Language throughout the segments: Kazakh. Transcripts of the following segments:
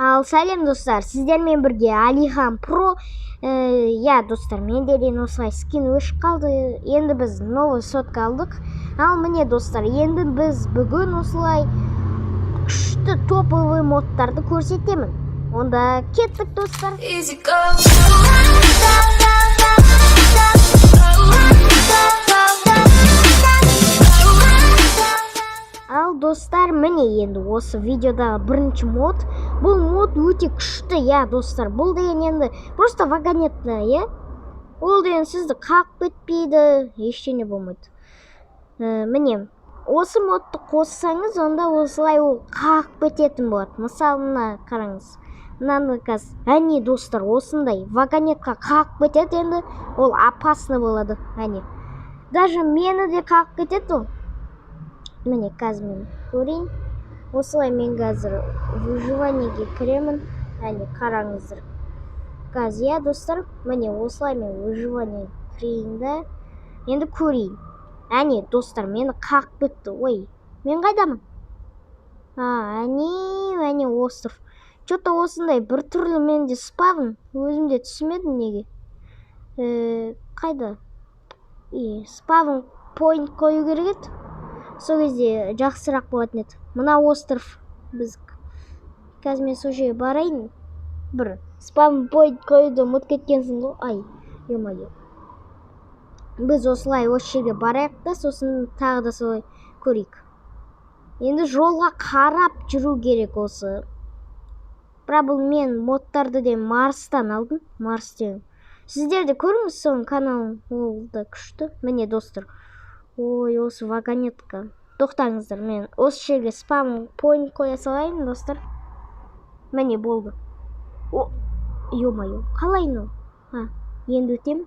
Ал сәлем достар, сіздермен бірге Алихан Про. Достар, менде осылай скин өшіп қалды. Енді біз новый сотка алдық. Ал міне достар, енді біз бүгін осылай күшті топовый модтарды көрсетемін. Онда кеттік достар. Ал достар, міне енді осы видеодағы бірінші мод. Бұл мод өте күшті, достар. Бұл деген енді просто вагонетті, Ол деген сізді қағып кетпейді, ештеңе болмайды. Міне, осы модты қоссаңыз, онда осылай ол қағып кететін болады. Мысалы, мына қараңыз. Мынаны қазір, достар, осындай вагонетқа қағып кетеді, енді ол опасно болады, Даже мені де қағып кетеді ол. Міне, қазір мен көрейін. Осылай мен қазір выживаниеге кіремін. Қараңыздар. Қазір, достар, міне осылай мен выживаниеге кірейін да. Енді көрейін. Достар, мені қағып кетті. Ой, мен қайдамын? Остров. Что-то осындай бір түрлі менде спавн. Өзімде түсінбедім неге. Қайда? Спавн point қою керек еді. Сол кезде жақсырақ болатын еді. Мына остров біз. Қазір мен сол жерге барайын. Бір спавн point қоюды ұмытып кеткенсің ғой. Ё-моё. Біз осылай осы жерге барайық та, сосын тағы да солай көрейік. Енді жолға қарап жүру керек осы. Бірақ бұл мен модтарды де Марстан алдым. Марстен. Сіздер де көріңіз соның каналын. Ол да күшті. Міне достар. Ой, осы вагонетка. Тоқтаңыздар, мен осы жерге спам point қоя салайын, достар. Міне болды. Ё-моё, қалай ну? Енді өтем.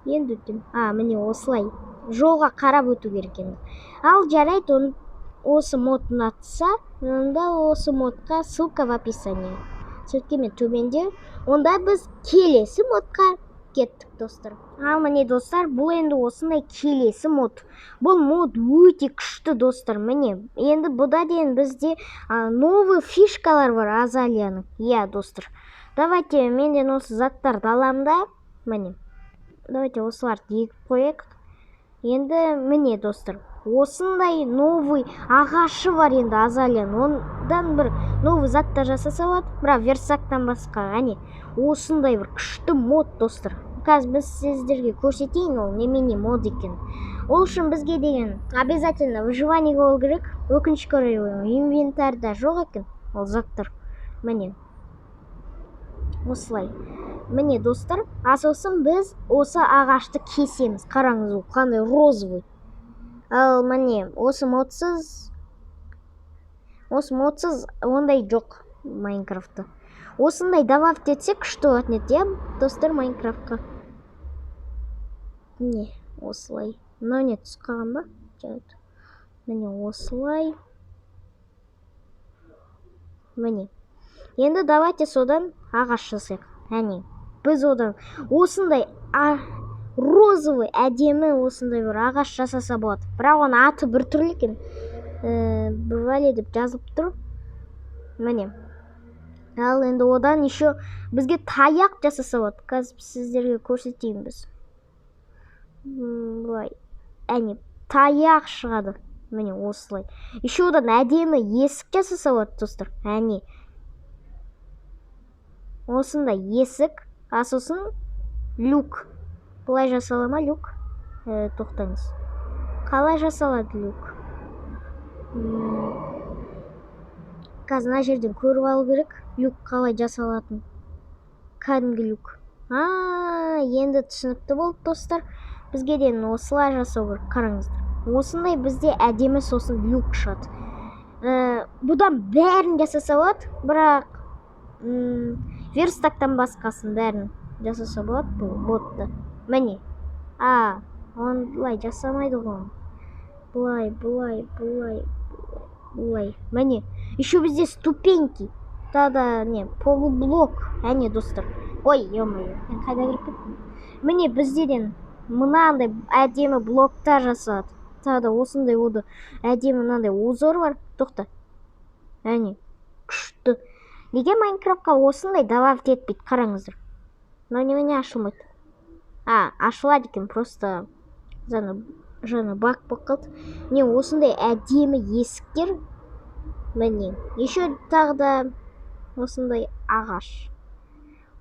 Міне осылай. Жолға қарап өту керек енді. Ал жарайды, осы мод ұнатса, онда осы модқа ссылка в описании. Сөйткенмен төменде. Онда біз келесі модқа кеттік, достар. Ал міне достар, бұл енді осындай келесі мод. Бұл мод өте күшті, достар. Міне, енді бұда дейін бізде новый фишкалар бар Азалияның. Достар. Давайте менден осы заттарды аламын да. Міне. Давайте осыларды егіп қояйық. Енді міне достар. Осындай новый ағашы бар енді Азалияның. Ондан бір новый заттар жасаса болады. Бірақ версактан басқа. Осындай бір күшті мод, достар. Қазір біз сіздерге көрсетейін, ол немене мод екен. Ол үшін бізге деген обязательно выживание болу керек. Өкінішке орай инвентарда жоқ екен ол заттар. Міне. Осылай. Міне достар, сосын біз осы ағашты кесеміз. Қараңыз, ол қандай розовый. Ал міне, осы модсыз ондай жоқ Майнкрафтта. Осындай добавить етсек күшті болатын еді, достар, Майнкрафтқа. Міне, осылай. Мынау не түсіп қалған ба? Міне осылай. Міне. Енді давайте содан ағаш жасайық. Біз одан осындай розовый әдемі осындай бір ағаш жасаса болады. Бірақ оның аты бір түрлі екен. Бывали деп жазылып тұр. Міне. Ал енді одан еще бізге таяқ жасаса болады. Қазір сіздерге көрсетейін біз. Бұлай. Таяқ шығады. Міне осылай. Еще одан әдемі есік жасаса болады, достар. Осындай есік. Сосын люк. Бұлай жасала ма люк? Тоқтаңыз. Қалай жасалады люк? Қазір мына жерден көріп алу керек. Люк қалай жасалатын. Кәдімгі люк. Енді түсінікті болды, достар. Бізге дейін осылай жасау керек. Қараңыздар. Осындай бізде әдемі сосын люк шығады. Бұдан бәрін жасаса болады. Бірақ верстактан басқасын бәрін жасаса болады бұл ботты. Міне. Бұлай жасамайды ғой. Бұлай. Міне. Еще бізде ступеньки. Полублок. Достар. Ой, ё-моё. Мен қайда кіріп кеттім? Міне бізден мынандай әдемі блоктар жасалады. Тағы осындай оды әдемі мынандай узор бар. Тоқта. Күшті. Неге Майнкрафтқа осындай добавить етпейді, қараңыздар. Мынау немене ашылмайды? Ашылады екен, просто жаңа баг болып қалды. Міне осындай әдемі есіктер. Міне, еще тағы да осындай ағаш.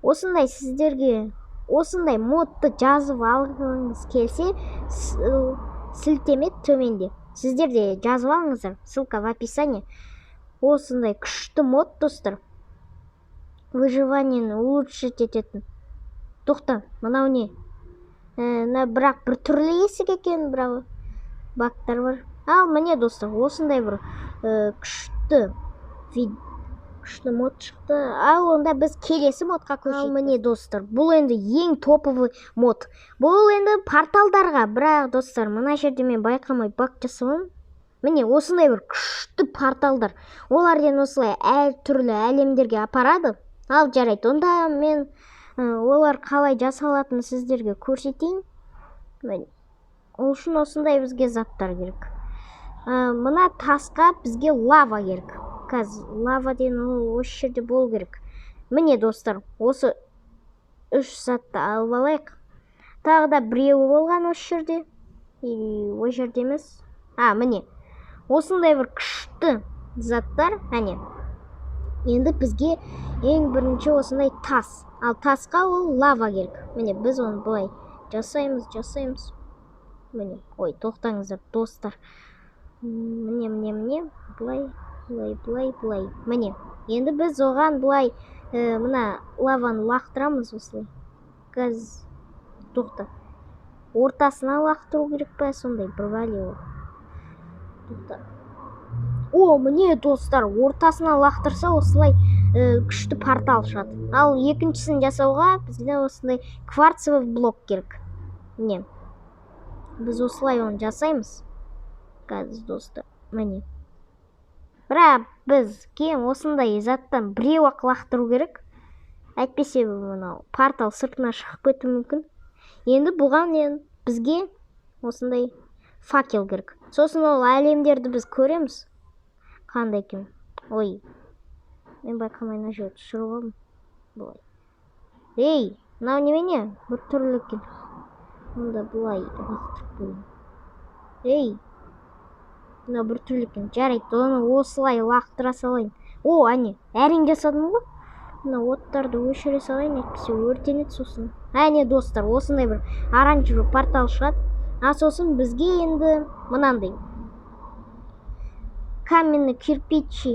Осындай сіздерге осындай модты жазып алғыңыз келсе, сілтеме төменде. Сіздер де жазып алыңыздар, ссылка в описании. Осындай күшті мод, достар. Выживаниені улучшить ететін. Тоқта, мынау не? Бірақ бір түрлі есік екен, бірақ бактар бар. Ал міне, достар, осындай бір күшті мод шықты. Ал онда біз келесі модқа көшейік. Ал міне, достар, бұл енді ең топовый мод. Бұл енді порталдарға, бірақ достар, мына жерде мен байқамай баг жасауым. Міне осындай бір күшті порталдар. Олардан осылай түрлі әлемдерге апарады. Ал жарайды, онда мен олар қалай жасалатынын сіздерге көрсетейін. Ол үшін осындай бізге заттар керек. Мына тасқа бізге лава керек. Қазір лава деген осы жерде болу керек. Міне, достар, осы 3 затты алып алайық. Тағы да біреуі болған осы жерде. Ол жерде емес. Міне. Осындай бір күшті заттар, енді бізге ең бірінші осындай тас. Ал тасқа ол лава керек. Міне, біз оны бұлай жасаймыз. Міне, тоқтаңыздар, достар. Міне, бұлай. Міне, енді біз оған бұлай мына лаваны лақтырамыз осылай. Газ, тоқта. Ортасына лақтыру керек па, сондай бір бәле. Тоқта. Міне, достар, ортасына лақтырса осылай күшті портал шығады. Ал екіншісін жасауға бізде осындай кварцевый блок керек. Міне, біз осылай оны жасаймыз. Қазір, достар, міне. Бірақ бізге осындай заттан біреу-ақ лақтыру керек. Әйтпесе мынау портал сыртына шығып кетуі мүмкін. Енді бұған бізге осындай факел керек. Сосын ол әлемдерді біз көреміз. Қандай екен? Мен байқамай мына жерді түсіріп алдым. Бұлай. Мынау немене? Бір түрлі екен. Онда бұлай лақтырып қойын. Мынау бір түрлі екен. Жарайды, оны осылай лақтыра салайын. Әрең жасадым ғой. Мына оттарды өшіре салайын, әйтпесе өртенеді сосын. Не, достар, осындай бір оранжевый портал шығады. Сосын бізге енді мынандай каменный кирпич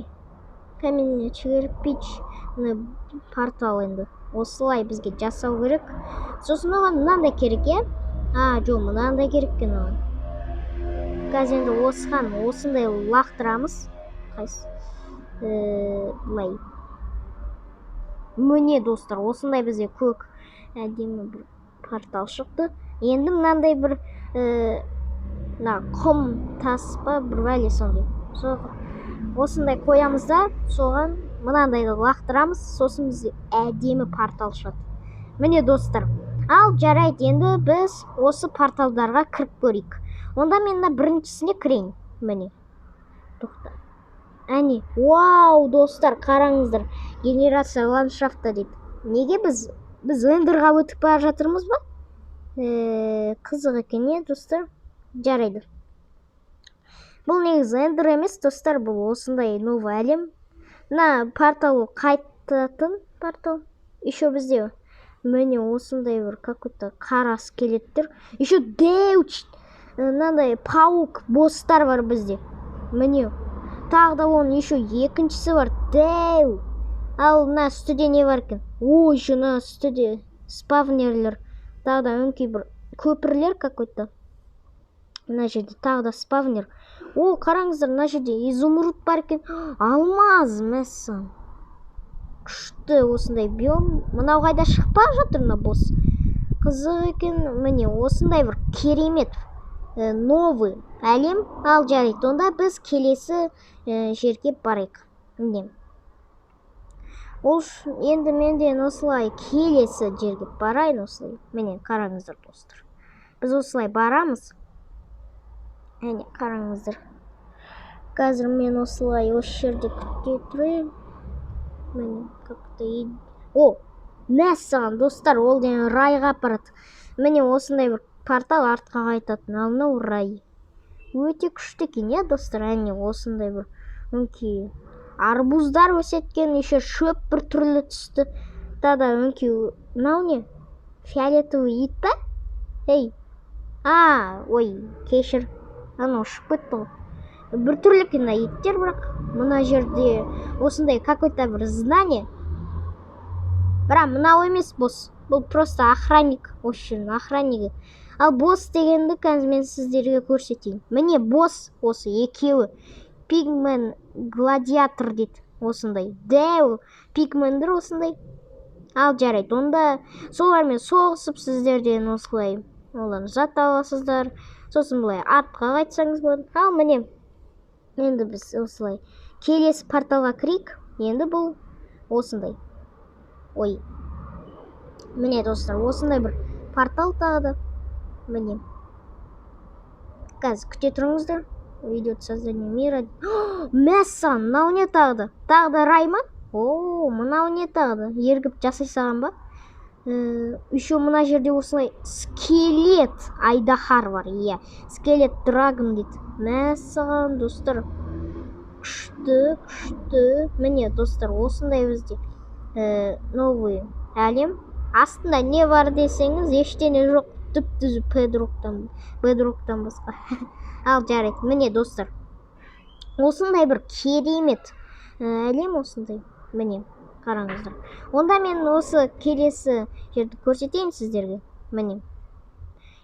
портал енді осылай бізге жасау керек. Сосын оған мынандай керек, жоқ, мынандай керек екен оған. Қазір енді осындай лақтырамыз. Бұлай. Міне, достар, осындай бізге көк әдемі бір портал шықты. Енді мынандай бір құм таспа бір бәле сондай. Осындай қоямыз да, соған мынандайды лақтырамыз, сосын бізде әдемі портал шығады. Міне, достар, ал жарайды, енді біз осы порталдарға кіріп көрейік. Онда мен біріншісіне кірейін. Міне, тоқта. Достар, қараңыздар, генерация ландшафта дейді. Неге біз эндерға өтіп бара жатырмыз ба? Қызық екен, достар. Жарайды. Бұл негізі эндер емес, достар, бұл осындай новый әлем. Портал қайтатын портал. Еще бізде міне осындай бір какой-то қара скелеттер. Еще паук босстар бар бізде. Міне. Тағы да оның еще екіншісі бар. Дәу. Ал мына үстіде не бар екен? Еще мына үстіде спавнерлер. Тағы да өңкей бір көпірлер какой-то. Мына жерде тағы да спавнер. Қараңыздар, мына жерде изумруд бар екен. Алмаз, мәссам. Күшті осындай биом. Мынау қайда шықпай жатыр, мына босс. Қызық екен. Міне осындай бір керемет новый әлем. Ал жарайды, онда біз келесі жерге барайық. Енді менден осылай келесі жерге барайын осылай. Міне, қараңыздар, достар. Біз осылай барамыз. Қараңыздар. Қазір мен осылай осы жерде күтте тұрайын. міне как-то о, мәссаған достар, ол деген райға апарады. Міне осындай бір портал артқа қайтатын. Ал мынау рай. Өте күшті екен, иә достар. Әне осындай бір өңкей арбуздар өсеткен, еще шөп бір түрлі түсті. Да өңкей мынау не? Фиолетовый ит па? Ей. Ой, кешір. Анау ұшып кетті ғой. Бір түрлі екен иттер, бірақ мына жерде осындай какой-то бір знание. Бірақ мынау емес босс. Бұл просто охранник. Общем, охраннигі. Ал босс дегенді қазір мен сіздерге көрсетейін. Міне босс осы екеуі. Пигмен гладиатор дейді. Осындай. Дәу пигмендер осындай. Ал жарайды. Онда солармен соғысып сіздерден осылай олар зат аласыздар. Сосын былай артқа қайтсаңыз болады. Ал міне. Енді біз осылай келесі порталға кірейік. Енді бұл осындай. Ой. Міне достар, осындай бір портал тағы. Міне. Қазір күте тұрыңыздар. Идет создание мира. Мәссаған, мынау не тағы? Тағы да рай ма? Мынау не тағы? Ергіп жасай салған ба? Еще мына жерде осылай скелет айдаһар бар. Иә, скелет драгон дейді. Мәссаған достар. Күшті. Міне достар, осындай бізде новый әлем. Астында не бар десеңіз, ештеңе жоқ. Түп-түзу бедроктан басқа. Ал жарайды. Міне достар. Осындай бір керемет әлем осындай. Міне, қараңыздар. Онда мен осы келесі жерді көрсетейін сіздерге. Міне.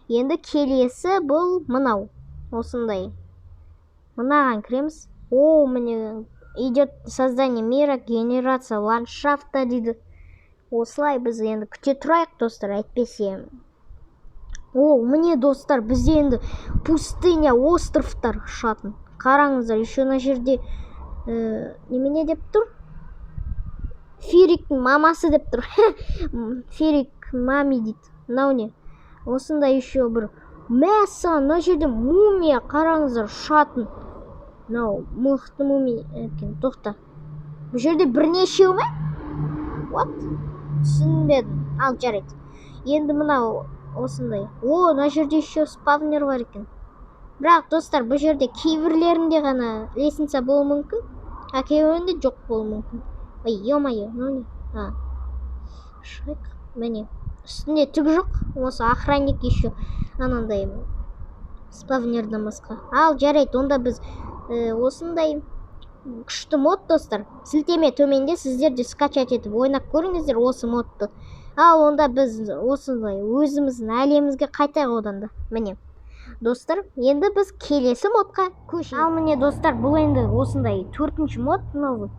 Енді келесі бұл мынау. Осындай. Мынаған кіреміз. Міне идет создание мира, генерация ландшафта дейді. Осылай біз енді күте тұрайық достар, әйтпесе. Міне достар, бізде енді пустыня, островтар шатын. Қараңыздар, еще на жерде немене деп тұр? Фириктің мамасы деп тұр. Фирик мами дейді. Мынау не? Осында еще бір мәссаған, на жерде мумия, қараңыздар, шатын. Мынау мықты мумия екен. Тоқта. Бұл жерде бірнешеу ме? What? Түсінбедім. Ал жарайды. Енді мынау осындай. На жерде еще спавнер бар екен. Бірақ достар, бұл жерде кейбірлерінде ғана лестница болуы мүмкін, а кейбірінде жоқ болуы мүмкін. Ой, ё-моё, мынау не? Шайқ. Міне. Үстінде түк жоқ. Осы охранник еще анандай спавнерден басқа. Ал жарайды, онда біз осындай күшті мод достар. Сілтеме төменде сіздер де скачать етіп ойнап көріңіздер осы модты. Ал онда біз осындай өзіміздің әлемімізге қайтайық одан да. Міне. Достар, енді біз келесі модқа көшейік. Ал міне достар, бұл енді осындай 4-ші мод новый.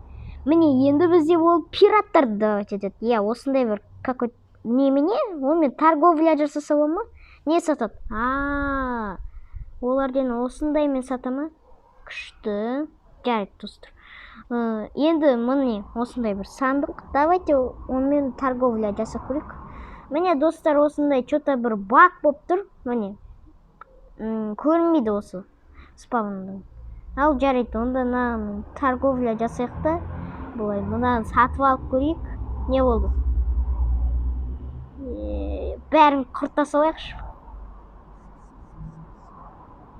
Міне енді бізде ол пираттарды давать етеді. Иә, осындай бір какой немене? Онымен торговля жасаса бола ма? Не сатады? Олардан осындай мен сатама? Күшті. Жарайды достар. Енді міне осындай бір сандық. Давайте онымен торговля жасап көрейік. Міне достар, осындай что-то бір баг болып тұр. Міне. Көрінмейді осы спавнды. Ал жарайды, онда торговля жасайық та. Бұлай, мұндан сатып алып көрейік. Не болды? Бәрін құрта салайықшы.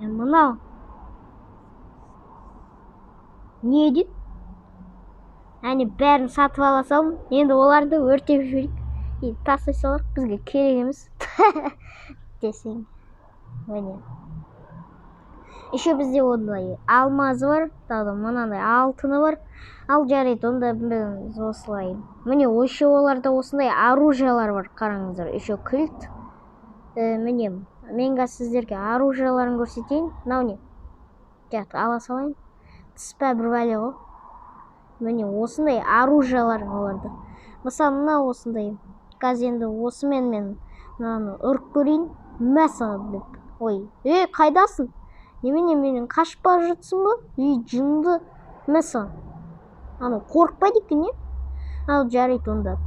Мынау. Не дейді? Бәрін сатып ала салым. Енді оларды өртеп жіберейік. Тастай салайық, бізге керек емес. Десең. Міне. Еще бізде ондай алмазы бар, тағы мынандай алтыны бар. Ал жарайды, онда біз осылай. Міне, еще оларда осындай оружиялар бар, қараңыздар. Еще кілт. Міне, мен сіздерге оружияларын көрсетейін. Мынау не? Жақты, ала салайын. Түспә бір бәле ғой. Міне, осындай оружиялар оларда. Мысалы, мына осындай. Қазір енді осымен мен ұрып көрейін. Мәссаған деп. Ой, қайдасың? Немене менен қашып бара жатсың ба? Жынды. Мәссаған. Қорықпайды екен, не? Ал жарайды онда.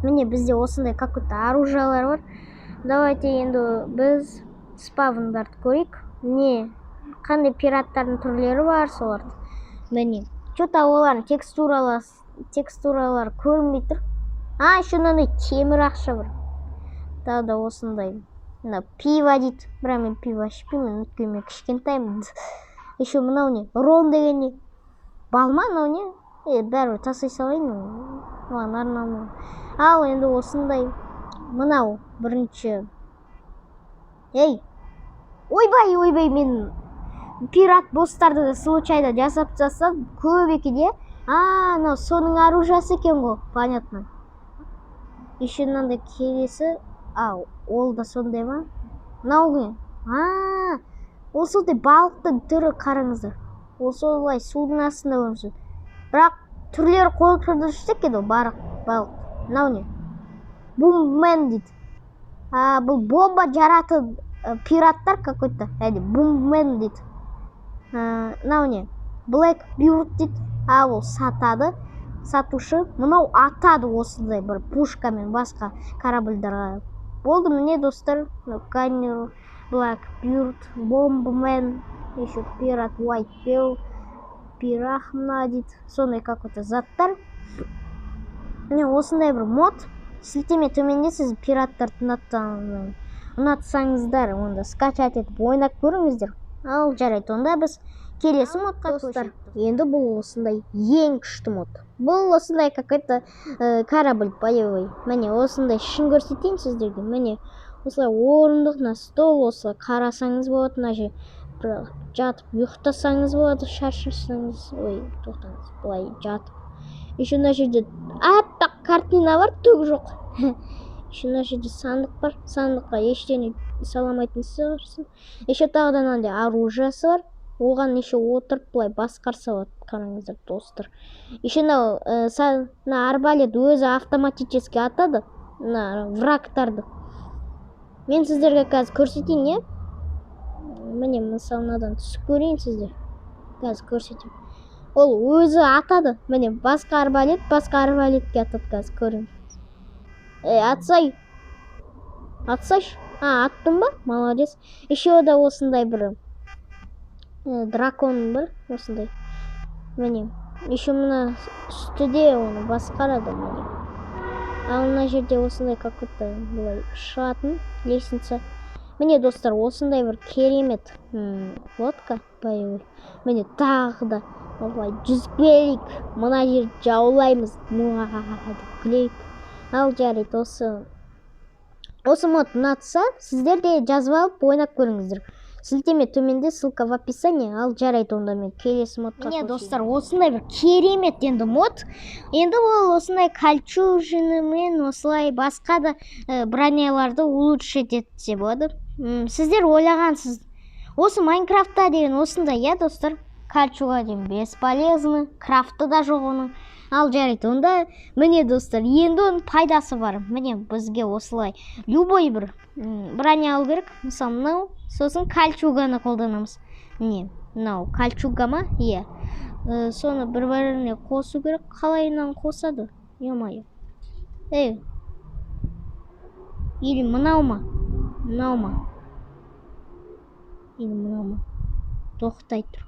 Міне бізде осындай какой-то оружиялар бар. Давайте енді біз спавндарды көрейік. Қандай пираттардың түрлері бар соларды. Міне, что-то олардың текстуралары көрінбей тұр. Еще мынандай темір ақша бар. Тағы да осындай. Мына пиво дейді. Бірақ мен пиво ішпеймін, өйткені мен кішкентаймын. Еще мынау не? Ром деген не? Бал ма мынау не? Бәрібір тастай салайын. Нормально. Ал енді осындай. Мынау бірінші. Ойбай, мен пират бостарды да случайно жасап тастадым. Көп екеде. Мынау соның оружиясы екен ғой. Понятно. Еще мынандай келесі. Ол да сондай ма? Мынау не? Ол сондай балықтың түрі, қараңыздар. Ол солай судың астында өмір. Бірақ түрлері қорқыныштты екен ол балық. Мынау не? Буммен дейді. Бұл бомба жаратын пираттар какой-то. Буммен дейді. Мынау не? Blackbeard дейді. Ол сатады. Сатушы. Мынау атады осындай бір пушкамен басқа корабльдарға. Болды міне достар. Каннер, Blackbeard, Bombman, еще пират Whitetail, пирахна дейді. Сондай какой-то заттар. Міне осындай бір мод. Сілтеме төменде сіз пираттарды ұнатсаңыздар, онда скачать етіп ойнап көріңіздер. Ал жарайды, онда біз келесі модқа көшейік. Енді бұл осындай ең күшті мод. Бұл осындай какой-то корабль боевой. Міне осындай шын көрсетейін сіздерге. Міне осылай орындық, на стол, осылай қарасаңыз болады, мына жер жатып ұйықтасаңыз болады, шаршасаңыз. Тоқтаңыз, былай жатып. Еще мына жерде аппақ картина бар, түк жоқ. Еще мына жерде сандық бар. Сандыққа ештеңе саламайтын сұрсын. Еще тағы да мынандай оружиясы бар. Оған еще отырып былай басқарса болады. Қараңыздар достар. Еще мына арбалет өзі автоматически атады. Мына врагтарды. Мен сіздерге қазір көрсетейін, не? Міне мысалы мынадан түсіп көрейін сіздер. Қазір көрсетейін. Ол өзі атады. Міне басқа арбалетке атады қазір көрейін. Атсайшы. Аттым ба? Молодец. Еще да осындай бір дракон бар. Осындай. Міне. Еще мына үстіде оны басқарады. Ал мына жерде осындай какой-то былай шығатын лестница. Міне достар, осындай бір керемет лодка боевой. Міне тағы да олай жүзбелік. Мына жерді жаулаймыз. Күлейік. Ал жарайды, осы мод ұнатса, сіздер де жазып алып ойнап көріңіздер. Сілтеме төменде, ссылка в описании. Ал жарайды, онда мен келесі модқа көшейін. Достар, осындай бір керемет енді мод. Енді ол осындай кольчужинімен осылай басқа да броняларды улучшить етсе болады. Сіздер ойлағансыз. Осы Майнкрафтта деген осындай, достар, кольчуга деген бесполезны, крафты да жоқ оның. Ал жарайды, онда міне достар, енді оның пайдасы бар. Міне бізге осылай любой бір броня алу керек. Мысалы мынау, сосын кольчуганы қолданамыз. Міне, мынау кольчуга ма? Соны бір-біріне қосу керек. Қалайынан қосады? Е-мое. Или мынау ма? Или мынау ма? Тоқтай тұр.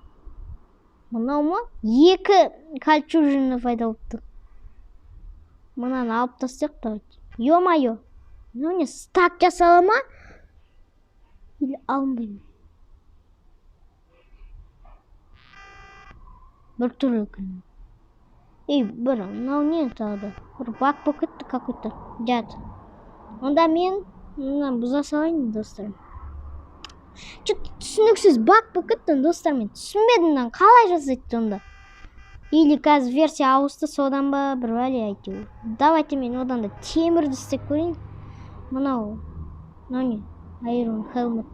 Мынау ма? Екі кольчужины пайда болыпты. Мынаны алып тастайық та. Е-мое. Мынау не стак жасала ма? Или алынбаймын? Бір түрлі күн. Мынау не тағы да? Бір бак болып кетті какой-то. Жат. Онда мен бұза салайын, достар. Түсініксіз бак болып кетті, достар, мен түсінбедім, қалай жасайды онда. Или қазір версия ауысты, содан ба бір вәле әйтеуір. Давайте мен одан да темірді істеп көрейін. Мынау не? Iron Helmet.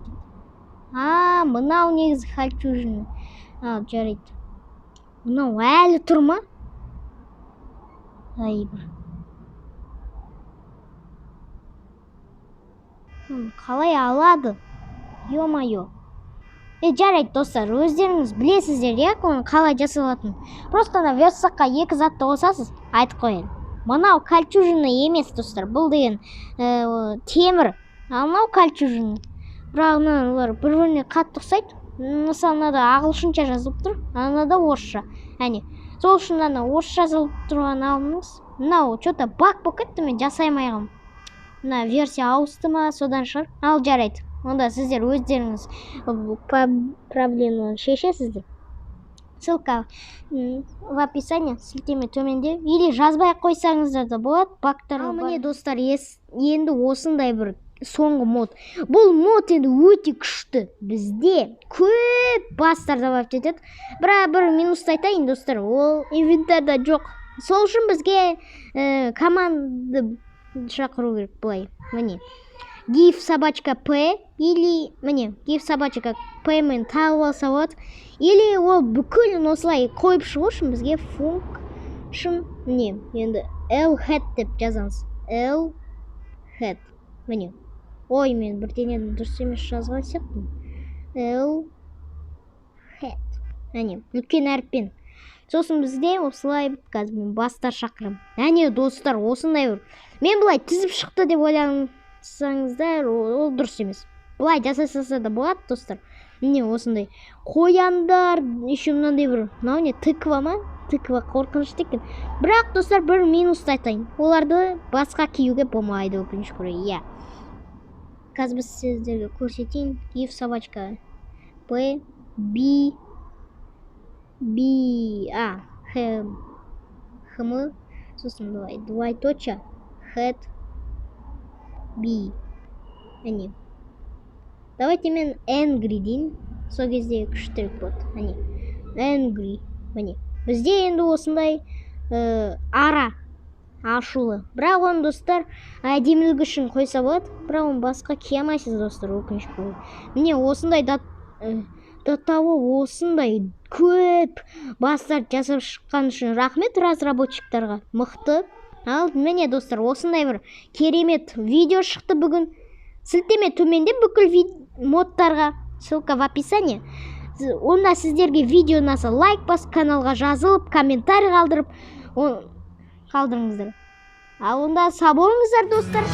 Мынау негізі кольчужины. Жарайды. Мынау әлі тұр ма? Қалай алады? Е-мое. Жарайды, достар, өздеріңіз білесіздер, оны қалай жасалатын. Просто версаққа екі затты қосасыз, айтып қойын. Мынау кольчужины емес, достар, бұл деген темір. Мынау кольчужины. Бірақ олар бір-біріне қатты ұқсайды. Мысалы, мынада ағылшынша жазылып тұр, мынада орысша. сол үшін ана орысша жазылып тұрған алыңыз. Мынау что-то баг болып кетті, мен жасай алмай қалдым. Мына версия ауысты ма, содан шығар. Ал жарайды. Онда сіздер өздеріңіз проблеманы шешесіздер. Ссылка в описании, сілтеме төменде. Или жазбай қойсаңыздар да болады, багтар. Ал міне достар, енді осындай бір соңғы мод. Бұл мод енді өте күшті. Бізде көп бастар добавить етеді. Бірақ бір минусты айтайын достар, ол инвентарда жоқ. Сол үшін бізге команды шақыру керек былай. Міне give собачка p или міне give собачка p мен тауып алса болады. Или ол бүкілін осылай қойып шығу үшін бізге function міне енді l-head деп жазамыз. l-head міне. Ой, мен бірдеңені дұрыс емес жазған сияқтымын. l-head міне үлкен әріппен. Сосын бізде осылай қазір мен бастар шақырам. Әне достар, осындай бір. Мен бұлай тізіп шықты деп ойлансаңыздар, ол дұрыс емес. Бұлай жасаса да болады достар. Міне осындай қояндар, еще мынандай бір. Мынау не тыква ма? Тыква қорқынышты екен. Бірақ достар, бір минусты айтайын. Оларды басқа киюге болмайды өкінішке орай. Иә. Қазір біз сіздерге көрсетейін. Give собачка p b хм сосын давай двоеточие head b әне. Давайте мен angry дейін. Сол кезде күштірек болады. Әне angry міне. Бізде енді осындай ара ашулы. Бірақ оны достар әдемілік үшін қойса болады. Бірақ оны басқа кие алмайсыз достар, өкінішке орай. Міне осындай до того осындай көп бастар жасап шыққан үшін рахмет разработчиктарға. Мықты. Ал міне достар, осындай бір керемет видео шықты бүгін. Сілтеме төменде бүкіл модтарға, ссылка в описании. Онда сіздерге видео ұнаса лайк басып, каналға жазылып, комментарий қалдырыңыздар. Ал онда сау болыңыздар достар.